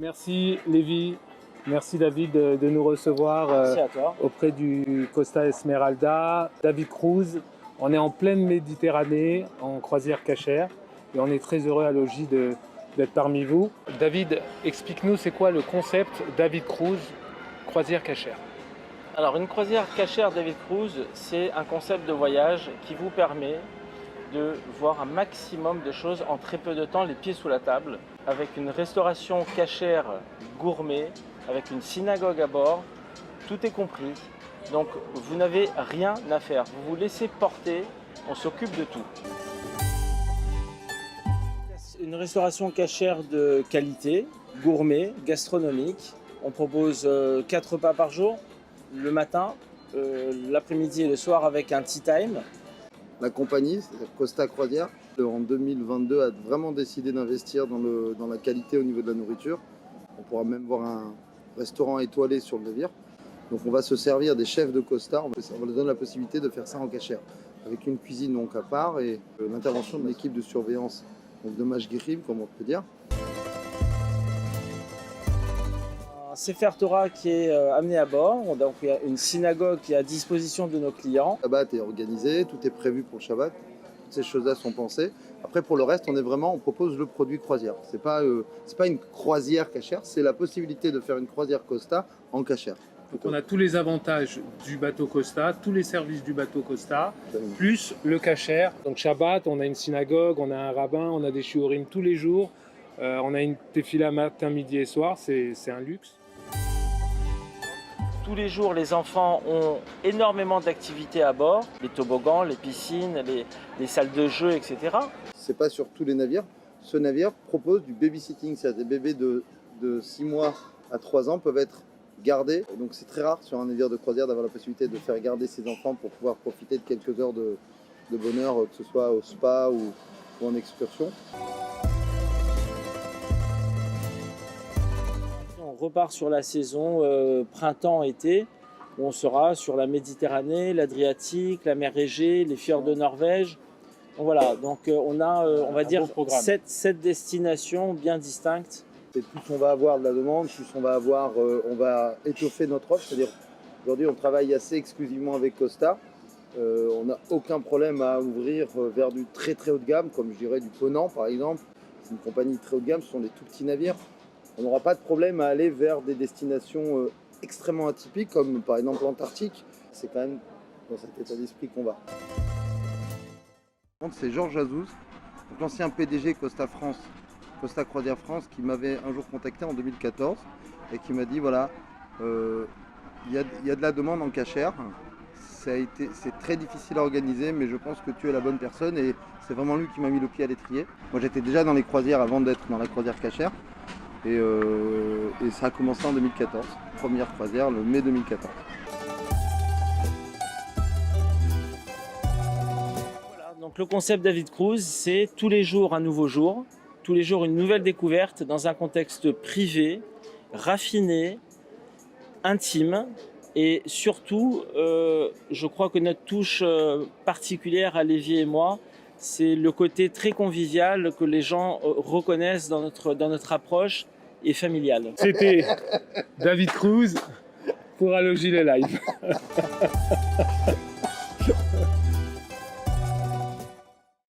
Merci Lévi, merci David de nous recevoir Merci à toi. auprès du Costa Esmeralda. David Cruz, on est en pleine Méditerranée, en croisière cachère, et on est très heureux à Logis d'être parmi vous. David, explique-nous c'est quoi le concept David Cruz, croisière cachère? Alors une croisière cachère David Cruz, c'est un concept de voyage qui vous permet de voir un maximum de choses en très peu de temps, les pieds sous la table, avec une restauration cachère gourmet, avec une synagogue à bord, tout est compris. Donc vous n'avez rien à faire, vous vous laissez porter, on s'occupe de tout. Une restauration cachère de qualité, gourmet, gastronomique. On propose 4 repas par jour, le matin, l'après-midi et le soir avec un tea time. La compagnie, Costa Croisière, en 2022 a vraiment décidé d'investir dans la qualité au niveau de la nourriture. On pourra même voir un restaurant étoilé sur le navire. Donc on va se servir des chefs de Costa, on va leur donner la possibilité de faire ça en cachère, avec une cuisine donc à part et l'intervention de l'équipe de surveillance, donc de Mashgirim, comme on peut dire. Un Sefer Torah qui est amené à bord, donc il y a une synagogue qui est à disposition de nos clients. Le Shabbat est organisé, tout est prévu pour le Shabbat, toutes ces choses-là sont pensées. Après pour le reste, on propose le produit croisière. C'est pas une croisière cachère, c'est la possibilité de faire une croisière Costa en cachère. Donc on a tous les avantages du bateau Costa, tous les services du bateau Costa, plus le cachère. Donc Shabbat, on a une synagogue, on a un rabbin, on a des shiurim tous les jours, on a une tefila matin, midi et soir, c'est un luxe. Tous les jours, les enfants ont énormément d'activités à bord, les toboggans, les piscines, les salles de jeu, etc. C'est pas sur tous les navires. Ce navire propose du babysitting, c'est-à-dire des bébés de 6 mois à 3 ans peuvent être gardés. Donc c'est très rare sur un navire de croisière d'avoir la possibilité de faire garder ses enfants pour pouvoir profiter de quelques heures de bonheur, que ce soit au spa ou en excursion. On repart sur la saison printemps-été, où on sera sur la Méditerranée, l'Adriatique, la mer Égée, les fjords de Norvège. Donc voilà, donc on a, on va dire, 7 destinations bien distinctes. Et plus on va avoir de la demande, plus on va étoffer notre offre. C'est-à-dire, aujourd'hui, on travaille assez exclusivement avec Costa. On n'a aucun problème à ouvrir vers du très très haut de gamme, comme je dirais du Ponant par exemple. C'est une compagnie très haut de gamme, ce sont des tout petits navires. On n'aura pas de problème à aller vers des destinations extrêmement atypiques, comme par exemple l'Antarctique. C'est quand même dans cet état d'esprit qu'on va. C'est Georges Azouz, l'ancien PDG Costa France, Costa Croisière France, qui m'avait un jour contacté en 2014 et qui m'a dit voilà, il y a de la demande en cachère. C'est très difficile à organiser, mais je pense que tu es la bonne personne et c'est vraiment lui qui m'a mis le pied à l'étrier. Moi j'étais déjà dans les croisières avant d'être dans la croisière cachère. Et ça a commencé en 2014, première croisière, le mai 2014. Voilà, donc le concept David Cruz, c'est tous les jours un nouveau jour, tous les jours une nouvelle découverte dans un contexte privé, raffiné, intime. Et surtout, je crois que notre touche particulière à Lévi et moi, c'est le côté très convivial que les gens reconnaissent dans notre approche et familiale. C'était David Cruz pour Allogi les Live.